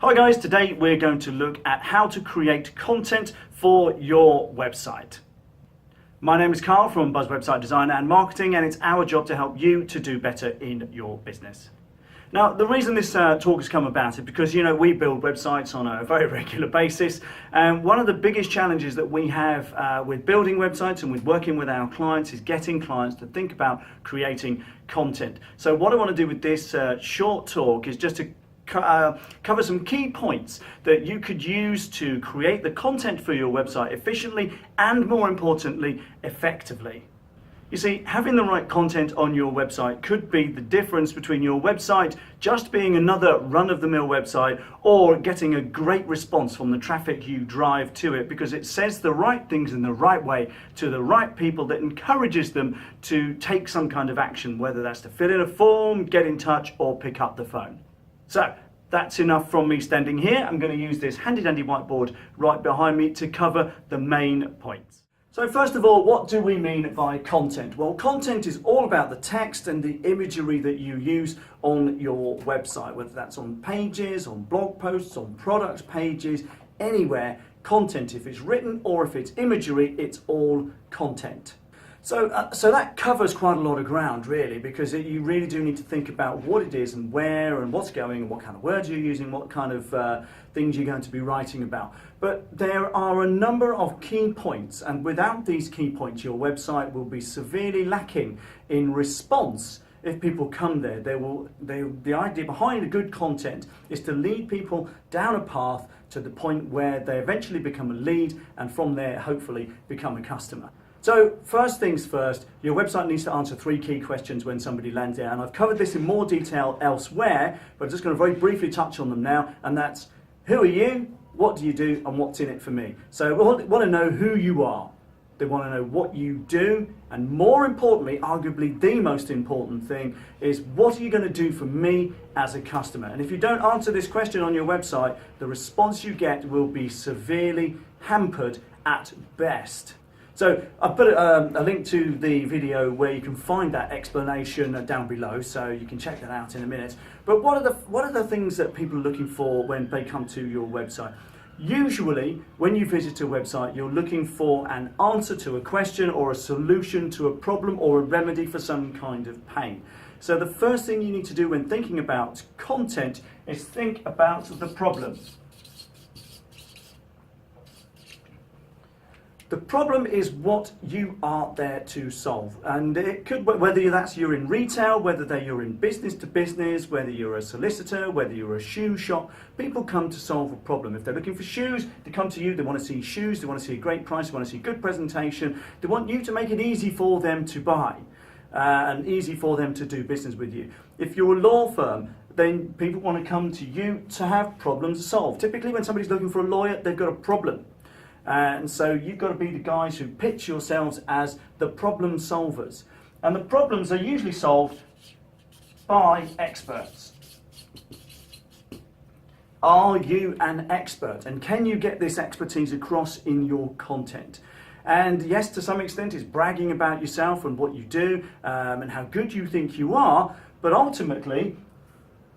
Hi guys, today we're going to look at how to create content for your website. My name is Carl from Buzz Website Design and Marketing, and it's our job to help you to do better in your business. Now, the reason this talk has come about is because, we build websites on a very regular basis, and one of the biggest challenges that we have with building websites and with working with our clients is getting clients to think about creating content. So what I want to do with this short talk is just to cover some key points that you could use to create the content for your website efficiently and, more importantly, effectively. You see, having the right content on your website could be the difference between your website just being another run-of-the-mill website or getting a great response from the traffic you drive to it because it says the right things in the right way to the right people that encourages them to take some kind of action, whether that's to fill in a form, get in touch, or pick up the phone. So that's enough from me standing here. I'm going to use this handy dandy whiteboard right behind me to cover the main points. So first of all, what do we mean by content? Well, content is all about the text and the imagery that you use on your website, whether that's on pages, on blog posts, on product pages, anywhere. Content, if it's written or if it's imagery, it's all content. So that covers quite a lot of ground, really, because you really do need to think about what it is and where and what's going and what kind of words you're using, what kind of things you're going to be writing about. But there are a number of key points, and without these key points, your website will be severely lacking in response. If people come there, the idea behind the good content is to lead people down a path to the point where they eventually become a lead, and from there, hopefully, become a customer. So first things first, your website needs to answer 3 key questions when somebody lands there, and I've covered this in more detail elsewhere, but I'm just going to very briefly touch on them now, and that's who are you, what do you do, and what's in it for me. So we want to know who you are. They want to know what you do, and more importantly, arguably the most important thing, is what are you going to do for me as a customer? And if you don't answer this question on your website, the response you get will be severely hampered at best. So I've put a link to the video where you can find that explanation down below, so you can check that out in a minute. But what are the things that people are looking for when they come to your website? Usually, when you visit a website, you're looking for an answer to a question or a solution to a problem or a remedy for some kind of pain. So the first thing you need to do when thinking about content is think about the problem. The problem is what you are there to solve, and it could, whether that's you're in retail, whether you're in business to business, whether you're a solicitor, whether you're a shoe shop, people come to solve a problem. If they're looking for shoes, they come to you, they want to see shoes, they want to see a great price, they want to see good presentation, they want you to make it easy for them to buy and easy for them to do business with you. If you're a law firm, then people want to come to you to have problems solved. Typically when somebody's looking for a lawyer, they've got a problem. And so you've got to be the guys who pitch yourselves as the problem solvers. And the problems are usually solved by experts. Are you an expert? And can you get this expertise across in your content? And yes, to some extent, it's bragging about yourself and what you do and how good you think you are. But ultimately,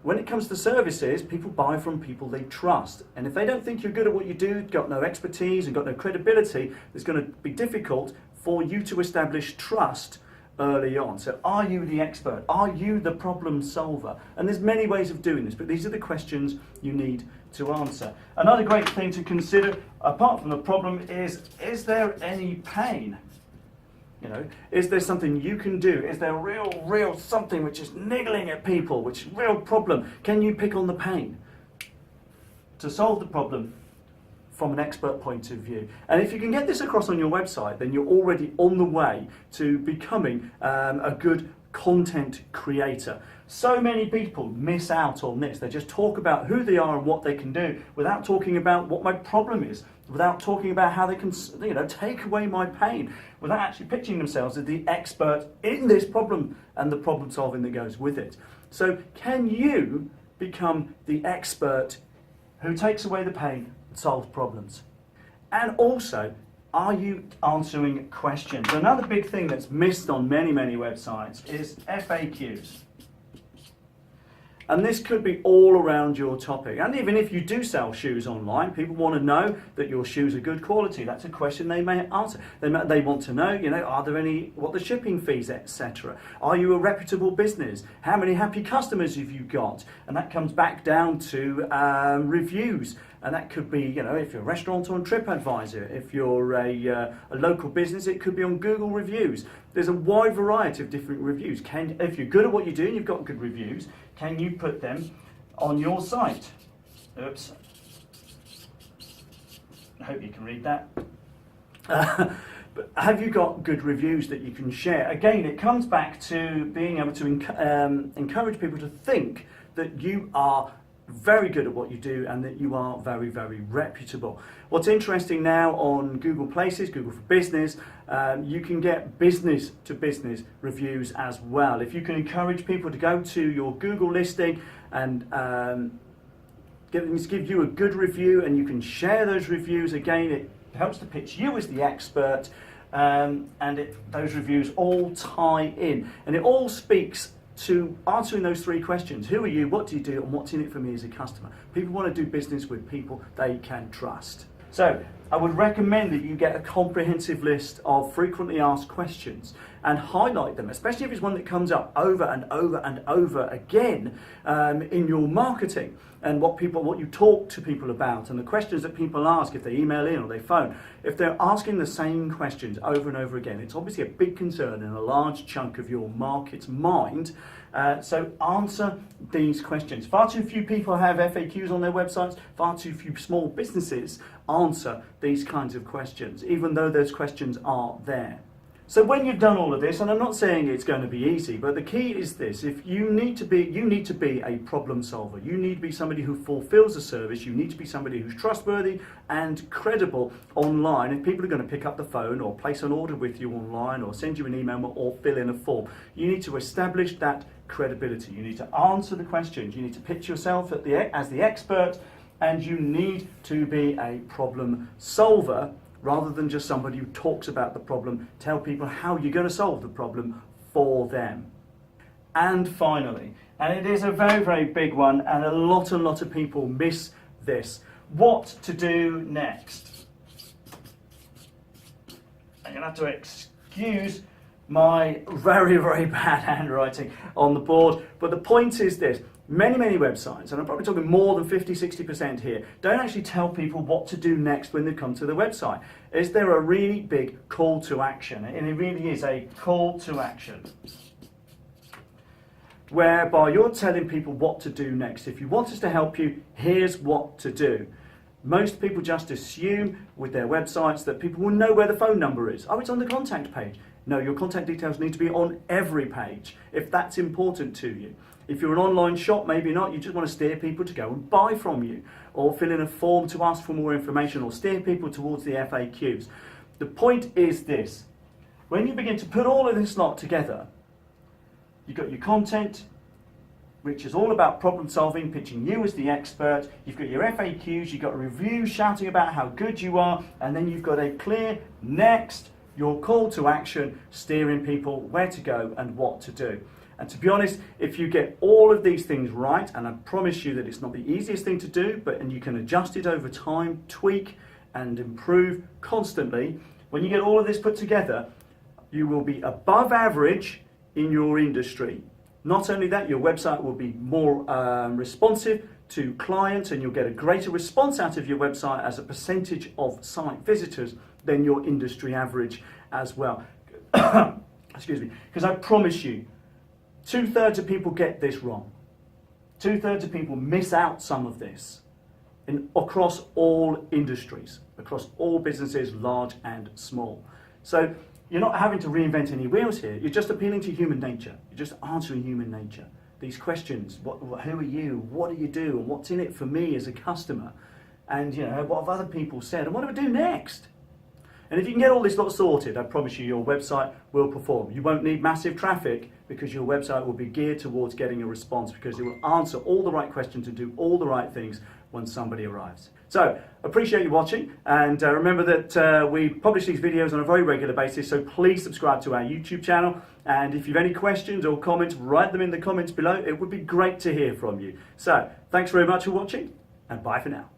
when it comes to services, people buy from people they trust. And if they don't think you're good at what you do, got no expertise and got no credibility, it's going to be difficult for you to establish trust early on. So are you the expert? Are you the problem solver? And there's many ways of doing this, but these are the questions you need to answer. Another great thing to consider, apart from the problem, is there any pain? Is there something you can do? Is there real something which is niggling at people, which is a real problem? Can you pick on the pain to solve the problem from an expert point of view? And if you can get this across on your website, then you're already on the way to becoming a good content creator. So many people miss out on this. They just talk about who they are and what they can do without talking about what my problem is, without talking about how they can, take away my pain, without actually pitching themselves as the expert in this problem and the problem solving that goes with it. So can you become the expert who takes away the pain and solves problems? And also, are you answering questions? Another big thing that's missed on many websites is FAQs. And this could be all around your topic. And even if you do sell shoes online, people want to know that your shoes are good quality. That's a question they may answer. They want to know, are there any, what the shipping fees, etc. Are you a reputable business? How many happy customers have you got? And that comes back down to reviews. And that could be, if you're a restaurant on TripAdvisor, if you're a local business, it could be on Google Reviews. There's a wide variety of different reviews. If you're good at what you do and you've got good reviews, can you put them on your site? Oops. I hope you can read that. But have you got good reviews that you can share? Again, it comes back to being able to encourage people to think that you are very good at what you do and that you are very, very reputable. What's interesting now on Google Places, Google for Business, you can get business to business reviews as well. If you can encourage people to go to your Google listing and give you a good review, and you can share those reviews, again, it helps to pitch you as the expert, and those reviews all tie in, and it all speaks to answering those three questions. Who are you, what do you do, and what's in it for me as a customer? People want to do business with people they can trust. So I would recommend that you get a comprehensive list of frequently asked questions and highlight them, especially if it's one that comes up over and over and over again in your marketing, and what you talk to people about, and the questions that people ask if they email in or they phone. If they're asking the same questions over and over again, it's obviously a big concern in a large chunk of your market's mind. So answer these questions. Far too few people have FAQs on their websites. Far too few small businesses answer these kinds of questions, even though those questions are there. So when you've done all of this, and I'm not saying it's going to be easy, but the key is this: if you need to be a problem solver. You need to be somebody who fulfills a service. You need to be somebody who's trustworthy and credible online. If people are going to pick up the phone or place an order with you online or send you an email or fill in a form, you need to establish that credibility. You need to answer the questions. You need to pitch yourself as the expert, and you need to be a problem solver, rather than just somebody who talks about the problem. Tell people how you're going to solve the problem for them. And finally, and it is a very, very big one, and a lot of people miss this: what to do next. I'm going to have to excuse my very, very bad handwriting on the board, but the point is this: many websites, and I'm probably talking more than 50-60% here, don't actually tell people what to do next when they come to the website. Is there a really big call to action? And it really is a call to action, whereby you're telling people what to do next. If you want us to help you, here's what to do. Most people just assume with their websites that people will know where the phone number is. Oh, it's on the contact page. No, your contact details need to be on every page if that's important to you. If you're an online shop, maybe not. You just want to steer people to go and buy from you, or fill in a form to ask for more information, or steer people towards the FAQs. The point is this: when you begin to put all of this lot together, you've got your content, which is all about problem solving, pitching you as the expert. You've got your FAQs, you've got a review shouting about how good you are, and then you've got a clear next, your call to action, steering people where to go and what to do. And to be honest, if you get all of these things right, and I promise you that it's not the easiest thing to do, and you can adjust it over time, tweak and improve constantly, when you get all of this put together, you will be above average in your industry. Not only that, your website will be more responsive to clients, and you'll get a greater response out of your website as a percentage of site visitors than your industry average as well. Excuse me, because I promise you, 2/3 of people get this wrong. 2/3 of people miss out some of this across all industries, across all businesses, large and small. So you're not having to reinvent any wheels here. You're just appealing to human nature. You're just answering human nature. These questions: who are you? What do you do? And what's in it for me as a customer? And what have other people said? And what do I do next? And if you can get all this lot sorted, I promise you your website will perform. You won't need massive traffic because your website will be geared towards getting a response, because it will answer all the right questions and do all the right things when somebody arrives. So, appreciate you watching, and remember that we publish these videos on a very regular basis, so please subscribe to our YouTube channel, and if you have any questions or comments, write them in the comments below. It would be great to hear from you. So, thanks very much for watching, and bye for now.